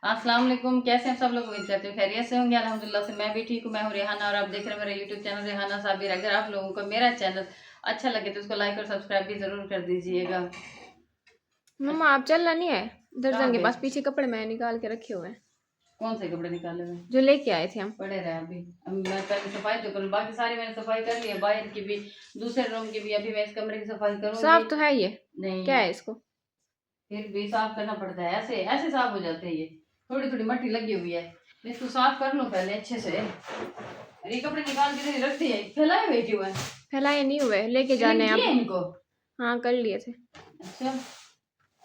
अस्सलाम वालेकुम। कैसे हैं सब लोग? उम्मीद करते हैं खैरियत से होंगे। अल्हम्दुलिल्लाह से मैं भी ठीक हूँ। मैं हूँ रेहाना और आप देख रहे हैं मेरा यूट्यूब चैनल रेहाना साबिर। अगर आप लोगों को मेरा चैनल अच्छा लगे तो उसको लाइक और सब्सक्राइब भी जरूर कर दीजिएगा। मम्मा आप चलना नहीं है दर्जन के पे पास, पीछे कपड़े मैंने निकाल के रखे हुए हैं। कौन से कपड़े निकाले हुए? जो लेके आए थे हम। पड़े रहे अभी। मैं पहले सफाई तो करूँ, बाकी सारी मैंने सफाई कर ली है, बाहर की भी, दूसरे रूम की भी। अभी मैं इस कमरे की सफाई करूंगी। साफ तो है ये। नहीं, क्या है इसको? फिर भी साफ करना पड़ता है। ऐसे ऐसे साफ हो जाते हैं ये। थोड़ी थोड़ी मट्टी लगी हुई है, इसको साफ कर लो पहले अच्छे से। ये कपड़े निकाल के रखती है, फैलाए हुए क्यों है? फैलाए नहीं हुए, लेके जाने किए अब। इनको? हाँ कर लिए थे। अच्छा,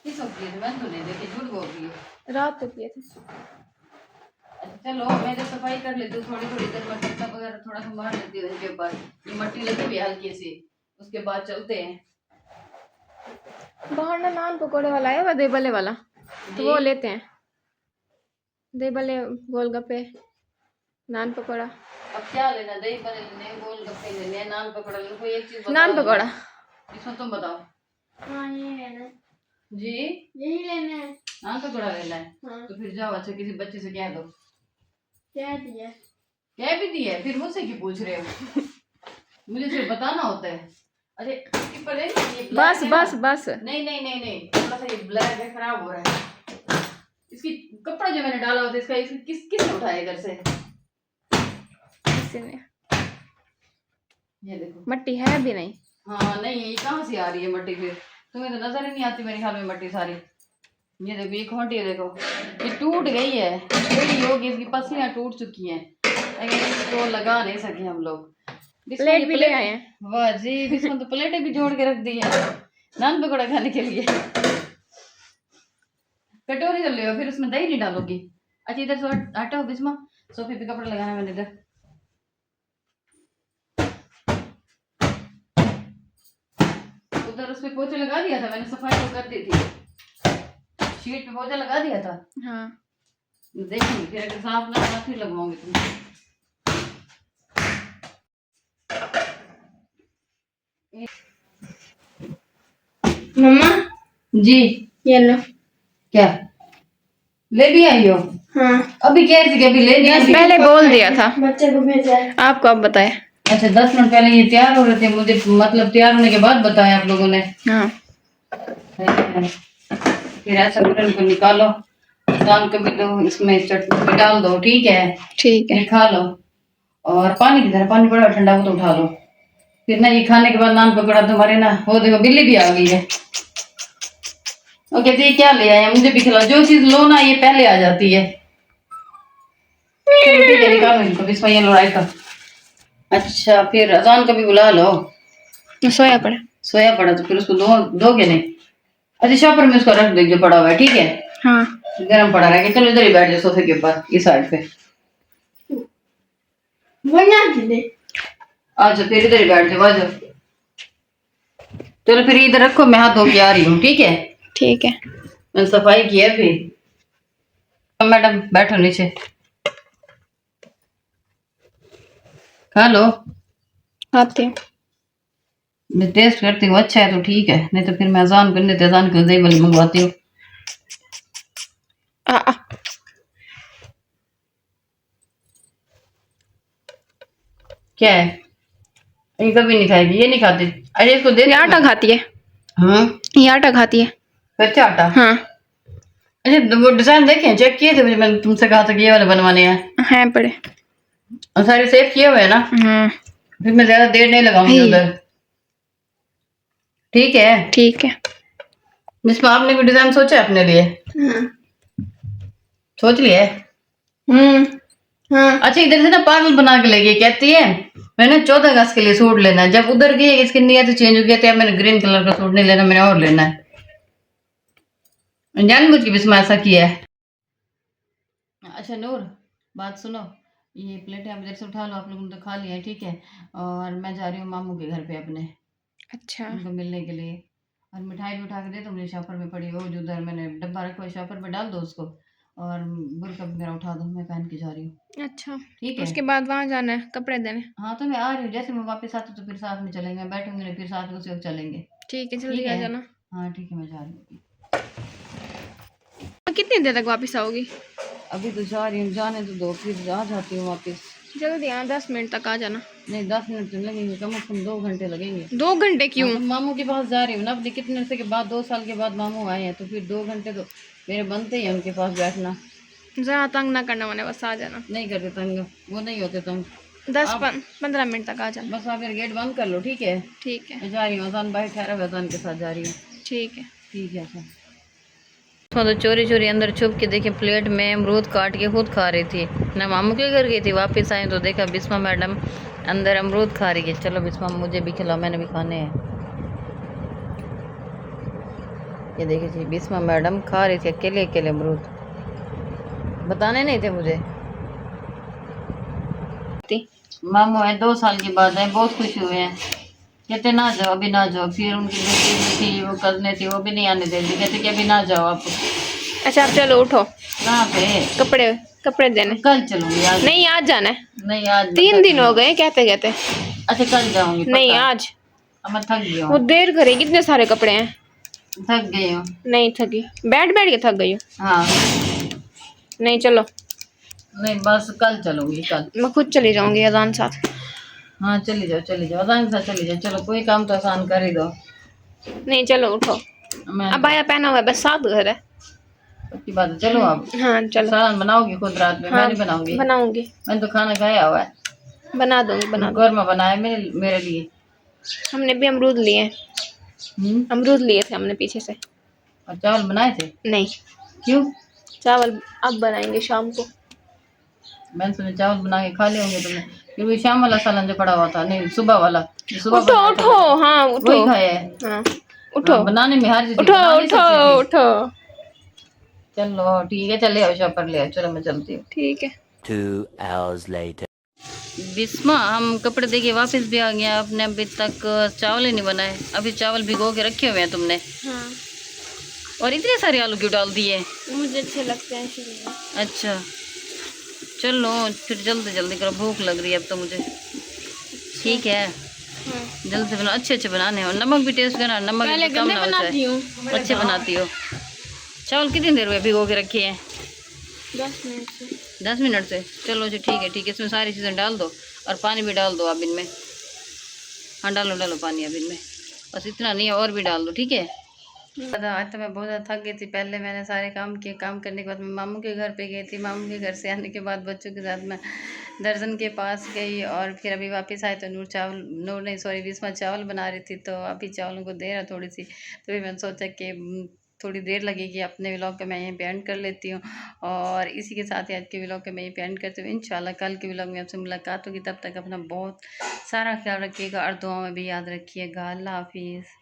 किस वक्त किए थे? मैंने तो नहीं देखे, झूठ बोल रही है। रात को किए थे। अच्छा चलो, मैं तो सफाई कर लेती हूँ थोड़ी थोड़ी देर में, कपड़ा वगैरह थोड़ा सा मार लेती हूँ इनके ऊपर। ये मट्टी लगी हुई है हल्की सी, उसके बाद चलते हैं। बाहर ना नान पकौड़े वाला है, वह देबले वाला, तो वो लेते हैं। देबले, गोलगप्पे, नान पकौड़ा। अब क्या लेना? दही बड़े लेने, गोलगप्पे लेने, नान पकौड़ा लेने? कोई एक चीज बताओ। नान पकौड़ा। इसमें तुम बताओ। हाँ ये लेना है। जी यही लेना है। नान पकौड़ा लेना है? हाँ। तो फिर जाओ, अच्छा किसी बच्चे से कह दो। क्या दिया? कह भी दिया है, फिर मुझसे क्यों पूछ रहे हो? मुझे सिर्फ बताना होता है। अरे इसकी पर है ना, ये ब्लैक बस है ना? बस बस। नहीं नहीं नहीं नहीं, थोड़ा सा ये ब्लैक है, खराब हो रहा है। इसकी कपड़ा जो मैंने डाला होता है इसका, इसकी किसने उठाया इधर से? किसी ने। ये देखो मट्टी है भी नहीं। हाँ नहीं, ये कहाँ से आ रही है मट्टी? फिर तुम्हें तो नजर ही नहीं आती मेरे ख्याल में मट्टी सारी। ये देखो, ये खोटी है, देखो ये टूट गई है, बड़ी होगी, इसकी पसलियां टूट चुकी हैं, लेकिन इसको लगा नहीं सके हम लोग। प्लेट भी ले आए हैं। वाह जी, इसमें तो प्लेटें भी जोड़ के रख दी है नान पकौड़ा खाने के लिए। कटोरी कर लियो, फिर उसमें दही नहीं डालोगी? अच्छा इधर से हटाओ बिस्मा, सोफे पे कपड़ा लगाना मैंने इधर। उधर उसमें पोछा लगा दिया था मैंने, सफाई तो कर दी थी, शीट पे पोछा लगा दिया था। हाँ देखूंगी फिर, अगर साफ ना होगा फिर लगवाऊंगी तुम। मम्मा जी ये लो। क्या ले भी आई हो? हाँ अभी कह रही थी कि अभी ले नहीं आई। पहले बोल दिया था बच्चे को भेजा है आपको, अब बताए। अच्छा 10 मिनट पहले ये तैयार हो रहे थे, मुझे मतलब तैयार होने के बाद बताया आप लोगों ने। हाँ फिर ऐसा करो, इनको निकालो, शाम को भी दो, इसमें चटनी भी डाल दो, ठीक है? ठीक है। ये खा लो, और पानी की तरह, पानी बड़ा ठंडा हो तो उठा लो। फिर ना ये खाने के बाद नान पकौड़ा तुम्हारे ना, वो देखो बिल्ली भी आ गई है। ओके जी, क्या ले आए? मुझे भी खिलाओ, जो चीज लो ना ये पहले आ जाती है। चलो ठीक है, निकालो इनको, बिस्मिल्लाह ये लो रायता। अच्छा फिर अजान को भी बुला लो। सोया पड़ा। सोया पड़ा तो फिर उसको दोगे नहीं? अच्छा शॉपर में उसको रख दो जो पड़ा हुआ है, ठीक है? हाँ गर्म पड़ा रहेगा। चलो इधर ही बैठ जाओ सोफे के ऊपर, इस साइड पे। अच्छा फिर इधर ही बैठ जाओ, आ जाओ। चलो फिर इधर रखो, मैं हाथ धो के आ रही हूँ, ठीक है? ठीक है। मैंने सफाई की है फिर। मैडम बैठो नीचे, खा लो। आते हैं। मैं टेस्ट करती हूँ, अच्छा है तो ठीक है, नहीं तो फिर मैं अजान करने देते, अजान कर दही वाली मंगवाती हूँ। क्या है? ये कभी नहीं खाएगी, ये नहीं खाती। अरे इसको दे, ये आटा खाती है। हाँ ये आटा खाती है। कच्चा आटा? हाँ अच्छा वो डिजाइन देखे, चेक किए थे? मैंने तुमसे कहा था कि ये वाले बनवाने हैं पड़े। और सारे सेव किए हुए हैं ना? हाँ फिर मैं ज्यादा देर नहीं लगाऊंगी उधर, ठीक है? ठीक है। जिसमें आपने कोई डिजाइन सोचा है अपने लिए? सोच लिया है? हाँ अच्छा इधर से ना पागल बना के ले गई, कहती है मैंने 14 अगस्त के लिए सूट लेना है। जब उधर गई इसकी नीयत चेंज हो गया, तो मैंने ग्रीन कलर का सूट नहीं लेना, मैंने और लेना है। जानबूझ के बिस्मा ऐसा किया है। अच्छा नूर, बात सुनो, ये प्लेटें आप इधर से उठा लो, आप लोगों ने तो खा लिया है, ठीक है? और मैं जा रही हूँ मामू के घर पे अपने, अच्छा उनको मिलने के लिए। और मिठाई भी उठा के दे दो मुझे, शॉपर में पड़ी वो जो उधर मैंने डब्बा रखा है, शॉपर में डाल दो उसको। और बुरका भी मेरा उठा दो, मैं पहन के जा रही हूँ, अच्छा। ठीक है? उसके बाद वहाँ जाना है कपड़े देने। हाँ तो मैं आ रही हूँ, जैसे मैं वापस आती हूँ तो फिर साथ में चलेंगे, मैं बैठूंगी ना, फिर साथ में उसी वक्त चलेंगे, ठीक है, जल्दी ठीक आ है? जाना। हाँ ठीक है, मैं जा रही हूँ। कितनी देर तक वापस आओगी? अभी तो जा रही हूँ, जाने तो दो, फिर आ जाती हूँ वापस। जल्दी हाँ, 10 मिनट तक आ जाना। नहीं 10 मिनट तो लगेंगे, कम से कम 2 घंटे लगेंगे। 2 घंटे क्यों? हाँ, तो मामू के पास जा रही हूँ ना, अपने कितने अरसे के बाद, 2 साल के बाद मामू आए हैं, तो फिर 2 घंटे तो मेरे बनते ही हैं उनके पास बैठना। ज़्यादा तंग ना करना मैंने, बस आ जाना। नहीं करते तंग, वो नहीं होते तंग। 10-15 मिनट तक आ जाना। बस आप मेरा गेट बंद कर लो, ठीक है? ठीक है। मैं जा रही हूँ, अजान भाई ठहरा हुआ, अजान के साथ जा रही हूँ। ठीक है। ठीक है सर। तो चोरी चोरी अंदर छुप के देखे प्लेट में अमरूद काट के खुद खा रही थी ना। मामू के घर गई थी, वापस आई तो देखा बिस्मा मैडम अंदर अमरूद खा रही है। चलो बिस्मा मुझे भी खिलाओ, मैंने भी खाने हैं। ये देखिए जी, बिस्मा मैडम खा रही थी अकेले अकेले अमरूद, बताने नहीं थे मुझे। मामू है 2 साल के बाद है, बहुत खुश हुए हैं। कहते ना जाओ, अभी ना जाओ। फिर उनकी बेटी भी थी, वो कजने थी, वो भी नहीं आने देती, कहते कि अभी ना जाओ आप। अच्छा आप चलो उठो। कहाँ पे? कपड़े कपड़े देने। कल चलूंगी, आज नहीं, आज जाना है। नहीं, आज 3 दिन हो गए कहते कहते। अच्छा कल जाऊंगी, नहीं पक्का। आज। अब मैं थक गई वो हूँ, देर करेगी, इतने सारे कपड़े हैं। थक गई हूँ। नहीं थकी, बैठ बैठ के थक गई हूँ। हाँ नहीं चलो, नहीं बस कल चलूंगी, कल। मैं खुद चली जाऊंगी अजान साथ। हाँ चली जाओ, चली जाओ, आराम से चली जाओ। चलो कोई काम तो आसान कर ही दो। नहीं चलो उठो। मैं अब आया पहना हुआ है, बस 7 घर है। पक्की बात है, चलो आप। हाँ चलो। सालन बनाओगी खुद रात में? हाँ मैं नहीं बनाऊंगी, बनाऊंगी, मैंने तो खाना खाया हुआ है। बना दूंगी बना दूंगी। कौरमा बनाया मेरे लिए। हमने भी अमरूद लिए हैं। अमरूद लिए थे हमने पीछे से। और चावल बनाए थे? नहीं, क्यों? चावल अब बनाएंगे शाम को। मैंने सुना चावल बना के खा लिए होंगे तुमने, क्योंकि शाम वाला सालन जो पड़ा हुआ था, नहीं सुबह वाला, जो सुबह उठो बनाया था उठो, मैंने, हाँ उठो। वही खाया है। हाँ उठो। हाँ, बनाने में हर चीज उठो बना नहीं उठो सकती थी। उठो। चलो ठीक है, चले आओ, शॉपर ले आओ। चलो मैं चलती हूँ। ठीक है। 2 hours later. बिस्मा, हम कपड़े दे के वापस भी आ गए। आपने अभी तक चावल ही नहीं बनाए। अभी चावल भिगो के रखे हुए हैं तुमने, हाँ और इतने सारे आलू क्यों डाल दिए? मुझे अच्छे लगते हैं इसलिए। अच्छा चलो फिर जल्दी जल्दी करो, भूख लग रही है अब तो मुझे। ठीक है हाँ। जल्दी से बनाओ, अच्छे अच्छे बनाने हो। नमक भी टेस्ट करना, नमक पहले कम गंदे ना हो बनाती जाए। हूँ। अच्छे बनाती हो। चावल कितनी देर में भिगो के रखे हैं? 10 मिनट से। 10 मिनट से? चलो जी ठीक है, ठीक है। इसमें सारी चीज़ें डाल दो और पानी भी डाल दो आप इनमें। हाँ डालो डालो पानी अब इनमें, बस इतना नहीं है, और भी डाल दो, ठीक है। आज तो मैं बहुत ज़्यादा थक गई थी। पहले मैंने सारे काम किए, काम करने के बाद मैं मामू के घर पे गई थी। मामू के घर से आने के बाद बच्चों के साथ मैं दर्जन के पास गई, और फिर अभी वापस आए तो नूर नहीं सॉरी बिस्मा चावल बना रही थी, तो अभी चावलों को देर है थोड़ी सी, तो फिर मैंने सोचा कि थोड़ी देर लगेगी। अपने व्लॉग को मैं यहीं पे एंड कर लेती हूँ, और इसी के साथ ही आज के व्लॉग को मैं यहीं पे एंड करती हूँ। इंशाल्लाह कल के व्लॉग में आपसे मुलाकात होगी। तब तक अपना बहुत सारा ख्याल रखिएगा और दुआओं में भी याद रखिएगा। अल्लाह हाफिज़।